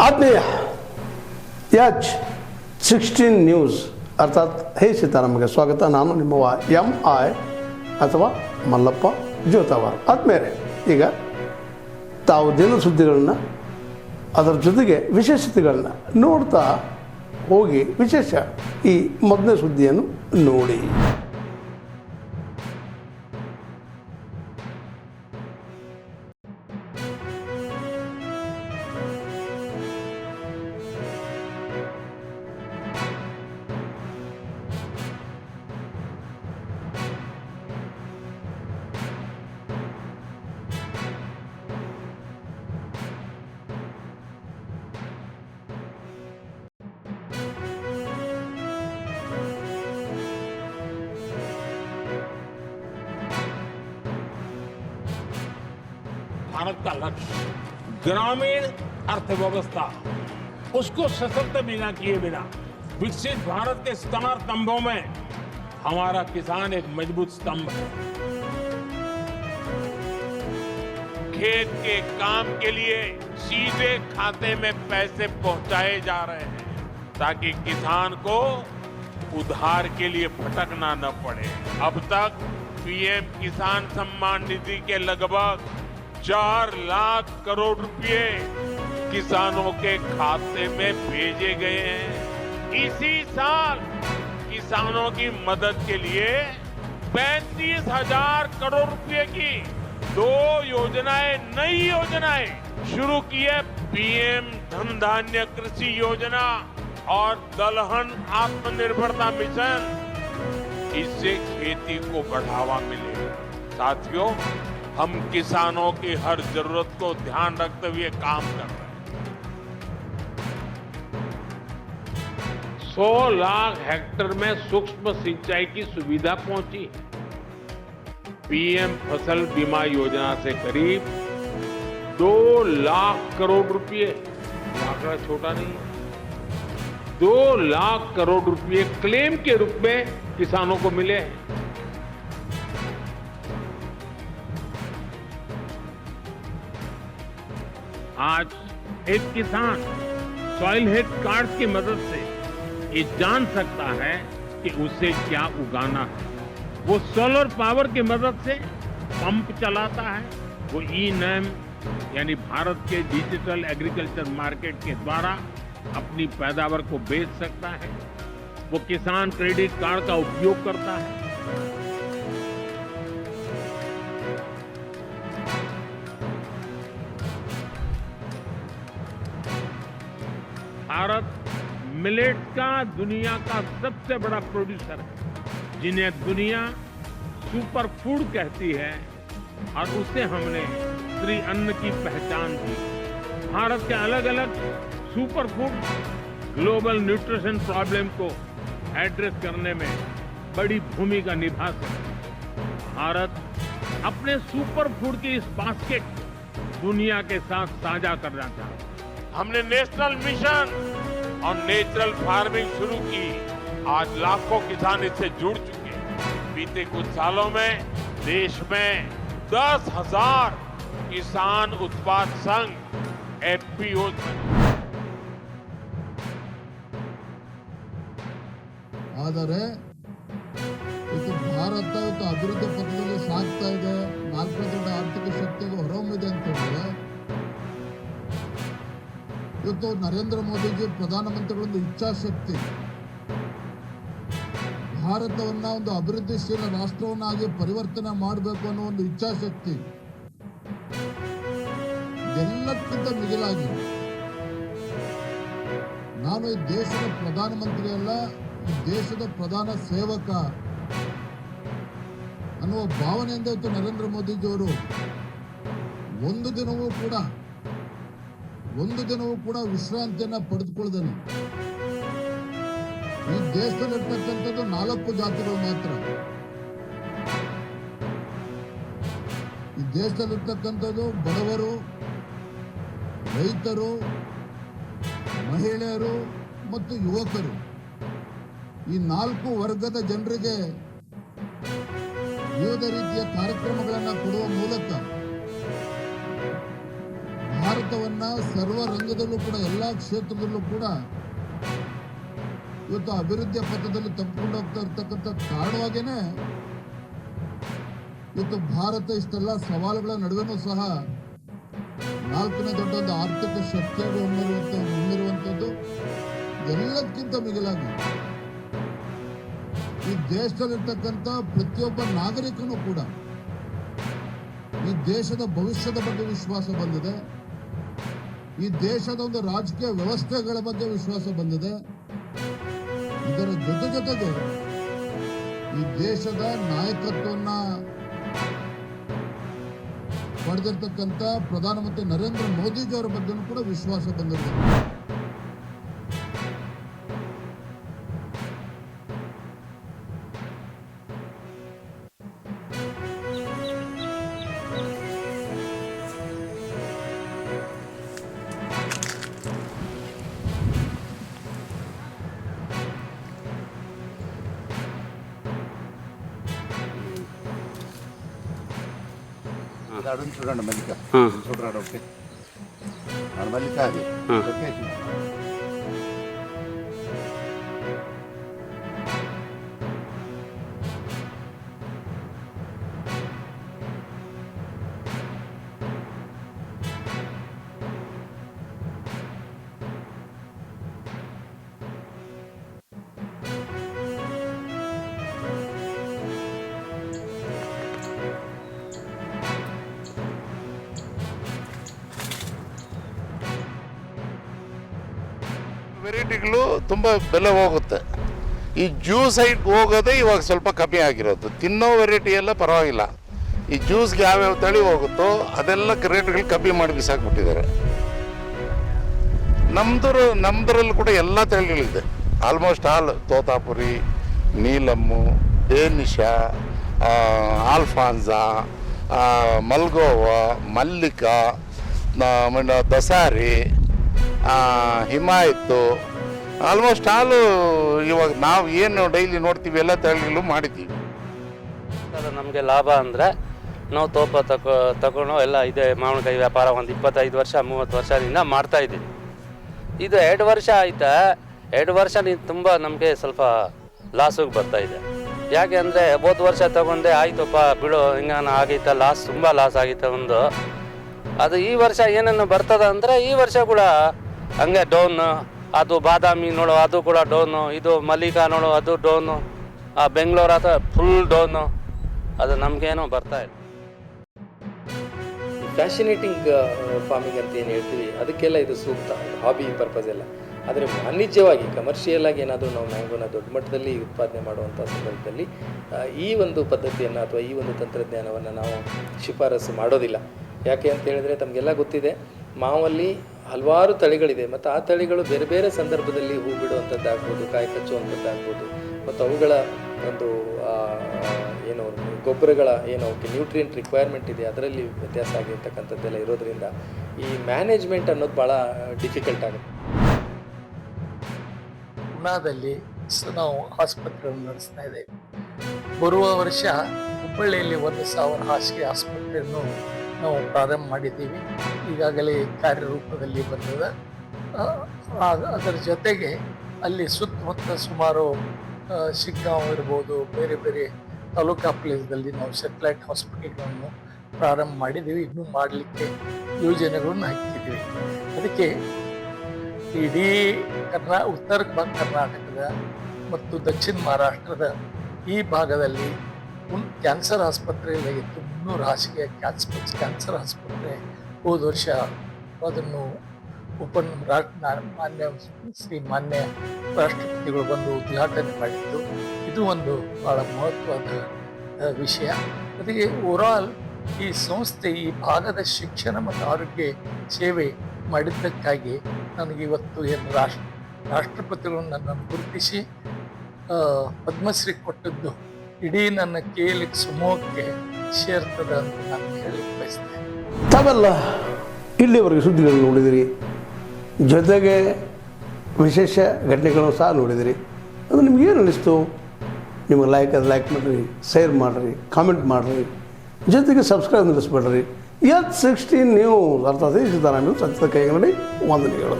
ಆತ್ಮೀಯ H16 news ಅರ್ಥಾತ್ ಹೇ ಸೀತಾರಾಮಗೆ ಸ್ವಾಗತ. ನಾನು ನಿಮ್ಮವ MI ಅಥವಾ ಮಲ್ಲಪ್ಪ ಜೋತಾವಾರ್. ಆದ್ಮೇಲೆ ಈಗ ತಾವು ದಿನ ಸುದ್ದಿಗಳನ್ನ ಅದರ ಜೊತೆಗೆ ವಿಶೇಷತೆಗಳನ್ನ ನೋಡ್ತಾ ಹೋಗಿ ವಿಶೇಷ ಈ ಮೊದಲನೇ ಸುದ್ದಿಯನ್ನು ನೋಡಿ. भारत का लक्ष्य ग्रामीण अर्थव्यवस्था उसको सशक्त बिना किए बिना विकसित भारत के स्टार स्तंभों में हमारा किसान एक मजबूत स्तंभ है. खेत के काम के लिए सीधे खाते में पैसे पहुंचाए जा रहे हैं ताकि किसान को उधार के लिए भटकना न पड़े. अब तक पीएम किसान सम्मान निधि के लगभग 4 लाख करोड़ रुपए किसानों के खाते में भेजे गए हैं. इसी साल किसानों की मदद के लिए 35,000 करोड़ रुपए की 2 योजनाएं, नई योजनाएं शुरू की है. पीएम धन धान्य कृषि योजना और दलहन आत्मनिर्भरता मिशन. इससे खेती को बढ़ावा मिलेगा. साथियों, हम किसानों की हर जरूरत को ध्यान रखते हुए काम कर रहे हैं. 100 लाख हेक्टेयर में सूक्ष्म सिंचाई की सुविधा पहुंची. पीएम फसल बीमा योजना से करीब 2 लाख करोड़ रुपए, आंकड़ा छोटा नहीं है, 2 लाख करोड़ रुपए क्लेम के रूप में किसानों को मिले हैं. आज एक किसान सॉइल हेल्थ कार्ड की मदद से ये जान सकता है कि उसे क्या उगाना है. वो सोलर पावर की मदद से पंप चलाता है. वो ई-नैम यानी भारत के डिजिटल एग्रीकल्चर मार्केट के द्वारा अपनी पैदावार को बेच सकता है. वो किसान क्रेडिट कार्ड का उपयोग करता है. भारत मिलेट का दुनिया का सबसे बड़ा प्रोड्यूसर है, जिन्हें दुनिया सुपर फूड कहती है, और उसे हमने श्री अन्न की पहचान दी. भारत के अलग अलग super food global nutrition problem को एड्रेस करने में बड़ी भूमिका निभा सकते. भारत अपने सुपर फूड की इस बास्केट दुनिया के साथ साझा करना चाहता है. हमने नेशनल मिशन और नेचुरल फार्मिंग शुरू की. आज लाखों किसान इससे जुड़ चुके हैं. बीते कुछ सालों में देश में 10,000 किसान उत्पाद संघ FPO ಆದರೆ ಇದು ಭಾರತ ಅಭಿವೃದ್ಧಿ ಪಥದಲ್ಲಿ ಸಾಗ್ತಾ ಇದೆ. 4ನೇ ದೊಡ್ಡ ಆರ್ಥಿಕ ಶಕ್ತಿಗೆ ಹೊರಹೊಮ್ಮಿದೆ ಅಂತ ಹೇಳಿದ್ರೆ ಇವತ್ತು ನರೇಂದ್ರ ಮೋದಿಜಿ ಪ್ರಧಾನಮಂತ್ರಿಗಳೊಂದು ಇಚ್ಛಾಶಕ್ತಿ, ಭಾರತವನ್ನ ಒಂದು ಅಭಿವೃದ್ಧಿಶೀಲ ರಾಷ್ಟ್ರವನ್ನಾಗಿ ಪರಿವರ್ತನೆ ಮಾಡಬೇಕು ಅನ್ನೋ ಒಂದು ಇಚ್ಛಾಶಕ್ತಿ ಎಲ್ಲಕ್ಕಿಂತ ಮಿಗಿಲಾಗಿ ನಾನು ಈ ದೇಶದ ಪ್ರಧಾನಮಂತ್ರಿ ಅಲ್ಲ, ಈ ದೇಶದ ಪ್ರಧಾನ ಸೇವಕ ಅನ್ನುವ ಭಾವನೆಯಿಂದ ಇವತ್ತು ನರೇಂದ್ರ ಮೋದಿಜಿಯವರು ಒಂದು ದಿನವೂ ಕೂಡ ವಿಶ್ರಾಂತಿಯನ್ನ ಪಡೆದುಕೊಳ್ಳದೇನೆ ಈ ದೇಶದಲ್ಲಿರ್ತಕ್ಕಂಥದ್ದು 4 ಜಾತಿಗಳು ಮಾತ್ರ. ಈ ದೇಶದಲ್ಲಿರ್ತಕ್ಕಂಥದ್ದು ಬಡವರು, ರೈತರು, ಮಹಿಳೆಯರು ಮತ್ತು ಯುವಕರು. ಈ 4 ವರ್ಗದ ಜನರಿಗೆ ವಿವಿಧ ರೀತಿಯ ಕಾರ್ಯಕ್ರಮಗಳನ್ನು ಕೊಡುವ ಮೂಲಕ ಭಾರತವನ್ನ ಸರ್ವ ರಂಗದಲ್ಲೂ ಕೂಡ ಎಲ್ಲ ಕ್ಷೇತ್ರದಲ್ಲೂ ಕೂಡ ಇವತ್ತು ಅಭಿವೃದ್ಧಿಯ ಪಥದಲ್ಲಿ ತೆಗೆದುಕೊಂಡು ಹೋಗ್ತಾ ಇರ್ತಕ್ಕಂಥ ಕಾರಣವಾಗೇನೆ ಇವತ್ತು ಭಾರತ ಇಷ್ಟೆಲ್ಲ ಸವಾಲುಗಳ ನಡುವೆನೂ ಸಹ 4ನೇ ದೊಡ್ಡ ಒಂದು ಆರ್ಥಿಕ ಶಕ್ತಿಯಾಗಿ ಹೊಂದಿರುವಂಥದ್ದು. ಎಲ್ಲದಕ್ಕಿಂತ ಮಿಗಿಲಾಗಿ ಈ ದೇಶದಲ್ಲಿರ್ತಕ್ಕಂಥ ಪ್ರತಿಯೊಬ್ಬ ನಾಗರಿಕನೂ ಕೂಡ ಈ ದೇಶದ ಭವಿಷ್ಯದ ಬಗ್ಗೆ ವಿಶ್ವಾಸ ಬಂದಿದೆ. ಈ ದೇಶದ ಒಂದು ರಾಜಕೀಯ ವ್ಯವಸ್ಥೆಗಳ ಬಗ್ಗೆ ವಿಶ್ವಾಸ ಬಂದಿದೆ. ಇದರ ಜೊತೆಗೆ ಈ ದೇಶದ ನಾಯಕತ್ವವನ್ನ ಪಡೆದಿರ್ತಕ್ಕಂಥ ಪ್ರಧಾನಮಂತ್ರಿ ನರೇಂದ್ರ ಮೋದಿಜಿಯವರ ಬಗ್ಗೆನೂ ಕೂಡ ವಿಶ್ವಾಸ ಬಂದಿದೆ. చూడండి మల్లిక చూడరాడు ఓకే మల్లిక అది ఓకే ವೆರೈಟಿಗಳು ತುಂಬ ಬೆಲೆ ಹೋಗುತ್ತೆ. ಈ ಜ್ಯೂಸ್ ಸೈಡ್ಗೆ ಹೋಗೋದೇ ಇವಾಗ ಸ್ವಲ್ಪ ಕಮ್ಮಿ ಆಗಿರೋದು. ತಿನ್ನೋ ವೆರೈಟಿ ಎಲ್ಲ ಪರವಾಗಿಲ್ಲ. ಈ ಜ್ಯೂಸ್ಗೆ ಯಾವ್ಯಾವ ತಳಿ ಹೋಗುತ್ತೋ ಅದೆಲ್ಲ ರೇಟ್ಗಳು ಕಮ್ಮಿ ಮಾಡಿ ಬಿಸಾಕ್ಬಿಟ್ಟಿದ್ದಾರೆ. ನಮ್ದ್ರಲ್ಲಿ ಕೂಡ ಎಲ್ಲ ತಳಿಗಳಿದೆ. ಆಲ್ಮೋಸ್ಟ್ ಆಲ್ ತೋತಾಪುರಿ, ನೀಲಮ್ಮು, ಡೇನಿಶಾ, Alphonso, Malgova, Mallika, Dasari, Himayat, almost all ಇವಾಗ ನಾವು ಏನು ಡೈಲಿ ನೋಡ್ತೀವಿ ಎಲ್ಲ ತಳಿಗಳು ಮಾಡಿದ್ದೀವಿ. ನಮಗೆ ಲಾಭ ಅಂದರೆ ನಾವು ತೋಪ ತಗೊಂಡು ಎಲ್ಲ ಇದೆ ಮಾವಿನಕಾಯಿ ವ್ಯಾಪಾರ ಒಂದು 25 ವರ್ಷ 30 ವರ್ಷದಿಂದ ಮಾಡ್ತಾಯಿದ್ದೀವಿ. ಇದು 2 ವರ್ಷ ಆಯ್ತಾ, 2 ವರ್ಷ ತುಂಬ ನಮಗೆ ಸ್ವಲ್ಪ ಲಾಸಿಗೆ ಬರ್ತಾಯಿದೆ. ಯಾಕೆ ಅಂದರೆ ಹೋದ ವರ್ಷ ತಗೊಂಡೆ ಆಯ್ತಪ್ಪ ಬಿಡು ಹಿಂಗಾನ ಆಗೈತ, ತುಂಬ ಲಾಸ್ ಆಗಿತ್ತು ಒಂದು. ಅದು ಈ ವರ್ಷ ಏನೇನು ಬರ್ತದೆ ಅಂದರೆ ಈ ವರ್ಷ ಕೂಡ ಹಂಗೆ ಡೌನ್. ಅದು ಬಾದಾಮಿ ನೋಡು ಅದು ಕೂಡ ಡೌನು, ಇದು ಮಲ್ಲಿಕಾ ನೋಡು ಅದು ಡೌನು, ಬೆಂಗಳೂರು ಅಥವಾ ಫುಲ್ ಡೌನು. ಅದು ನಮಗೇನೋ ಬರ್ತಾ ಇದೆ. ಫ್ಯಾಷನೇಟಿಂಗ್ ಫಾರ್ಮಿಂಗ್ ಅಂತ ಏನು ಹೇಳ್ತೀವಿ ಅದಕ್ಕೆಲ್ಲ ಇದು ಸೂಕ್ತ, ಹಾಬಿ ಪರ್ಪಸ್ ಎಲ್ಲ. ಆದರೆ ವಾಣಿಜ್ಯವಾಗಿ ಕಮರ್ಷಿಯಲ್ ಆಗಿ ಏನಾದರೂ ನಾವು ಮ್ಯಾಂಗೋನ ದೊಡ್ಡ ಮಟ್ಟದಲ್ಲಿ ಉತ್ಪಾದನೆ ಮಾಡುವಂಥ ಸಂದರ್ಭದಲ್ಲಿ ಈ ಒಂದು ಪದ್ಧತಿಯನ್ನು ಅಥವಾ ಈ ಒಂದು ತಂತ್ರಜ್ಞಾನವನ್ನು ನಾವು ಶಿಫಾರಸು ಮಾಡೋದಿಲ್ಲ. ಯಾಕೆ ಅಂತ ಹೇಳಿದ್ರೆ ತಮಗೆಲ್ಲ ಗೊತ್ತಿದೆ, ಮಾವಲ್ಲಿ ಹಲವಾರು ತಳಿಗಳಿದೆ ಮತ್ತು ಆ ತಳಿಗಳು ಬೇರೆ ಬೇರೆ ಸಂದರ್ಭದಲ್ಲಿ ಹೂ ಬಿಡುವಂಥದ್ದಾಗ್ಬೋದು, ಕಾಯಿ ಕಚ್ಚುವಂಥದ್ದಾಗ್ಬೋದು, ಮತ್ತು ಅವುಗಳ ಒಂದು ಏನು ಗೊಬ್ಬರಗಳ ಏನು ಅವಕ್ಕೆ ನ್ಯೂಟ್ರಿಯೆಂಟ್ ರಿಕ್ವೈರ್ಮೆಂಟ್ ಇದೆ ಅದರಲ್ಲಿ ವ್ಯತ್ಯಾಸ ಆಗಿರ್ತಕ್ಕಂಥದ್ದೆಲ್ಲ ಇರೋದ್ರಿಂದ ಈ ಮ್ಯಾನೇಜ್ಮೆಂಟ್ ಅನ್ನೋದು ಭಾಳ ಡಿಫಿಕಲ್ಟ್ ಆಗುತ್ತೆ. ಪುಣಾದಲ್ಲಿ ನಾವು ಆಸ್ಪತ್ರೆಯನ್ನು ನಡೆಸ್ತಾ ಇದ್ದೇವೆ. ಬರುವ ವರ್ಷ ಹುಬ್ಬಳ್ಳಿಯಲ್ಲಿ 1,000 ಹಾಸಿಗೆ ಆಸ್ಪತ್ರೆಯನ್ನು ನಾವು ಪ್ರಾರಂಭ ಮಾಡಿದ್ದೀವಿ. ಈಗಾಗಲೇ ಕಾರ್ಯರೂಪದಲ್ಲಿ ಬಂದಿದೆ. ಅದರ ಜೊತೆಗೆ ಅಲ್ಲಿ ಸುತ್ತಮುತ್ತ ಸುಮಾರು ಶಿಗ್ಗಾಂವ್ ಇರ್ಬೋದು, ಬೇರೆ ಬೇರೆ ತಾಲೂಕಾ ಪ್ಲೇಸ್ದಲ್ಲಿ ನಾವು ಸೆಟಲೈಟ್ ಹಾಸ್ಪಿಟಲ್ಗಳನ್ನು ಪ್ರಾರಂಭ ಮಾಡಿದ್ದೀವಿ. ಇನ್ನೂ ಮಾಡಲಿಕ್ಕೆ ಯೋಜನೆಗಳನ್ನು ಹಾಕಿದ್ದೀವಿ. ಅದಕ್ಕೆ ಇಡೀ ಉತ್ತರ ಕರ್ನಾಟಕದ ಮತ್ತು ದಕ್ಷಿಣ ಮಹಾರಾಷ್ಟ್ರದ ಈ ಭಾಗದಲ್ಲಿ ಕ್ಯಾನ್ಸರ್ ಆಸ್ಪತ್ರೆಯಲ್ಲಿ 300 ಹಾಸಿಗೆ ಕ್ಯಾನ್ಸರ್ ಆಸ್ಪತ್ರೆ ಹೋದ ವರ್ಷ ಅದನ್ನು ಮಾನ್ಯ ರಾಷ್ಟ್ರಪತಿಗಳು ಬಂದು ಉದ್ಘಾಟನೆ ಮಾಡಿದ್ದು. ಇದು ಒಂದು ಭಾಳ ಮಹತ್ವದ ವಿಷಯ. ಅದಕ್ಕೆ ಓವರಾಲ್ ಈ ಸಂಸ್ಥೆ ಈ ಭಾಗದ ಶಿಕ್ಷಣ ಮತ್ತು ಆರೋಗ್ಯ ಸೇವೆ ಮಾಡಿದ್ದಕ್ಕಾಗಿ ನನಗೆ ಇವತ್ತು ಏನು ರಾಷ್ಟ್ರಪತಿಗಳು ನನ್ನನ್ನು ಗುರುತಿಸಿ ಪದ್ಮಶ್ರೀ ಕೊಟ್ಟದ್ದು ಇಡೀ ನನ್ನ KLX ಸಮೂಹಕ್ಕೆ ಸೇರ್ತದೆ ಅಂತ ನಾನು ಹೇಳಲಿಕ್ಕೆ ಬಯಸ್ತೇನೆ. ತಾವೆಲ್ಲ ಇಲ್ಲಿವರೆಗೆ ಸುದ್ದಿಗಳನ್ನು ನೋಡಿದಿರಿ, ಜೊತೆಗೆ ವಿಶೇಷ ಘಟನೆಗಳನ್ನು ಸಹ ನೋಡಿದಿರಿ. ಅದು ನಿಮಗೇನು ಅನ್ನಿಸ್ತು? ನಿಮಗೆ ಲೈಕ್ ಮಾಡಿರಿ, ಶೇರ್ ಮಾಡಿರಿ, ಕಾಮೆಂಟ್ ಮಾಡಿರಿ, ಜೊತೆಗೆ ಸಬ್ಸ್ಕ್ರೈಬ್ ನಿಲ್ಲಿಸ್ಬೇಡ್ರಿ. H16 ನ್ಯೂಸ್ ಅರ್ಥಾತ್ ಸಿದ್ದರಾಮಯ್ಯ ಸತ್ಯದ ಕೈಗನ್ನಡಿ ವಂದನೆಗಳು.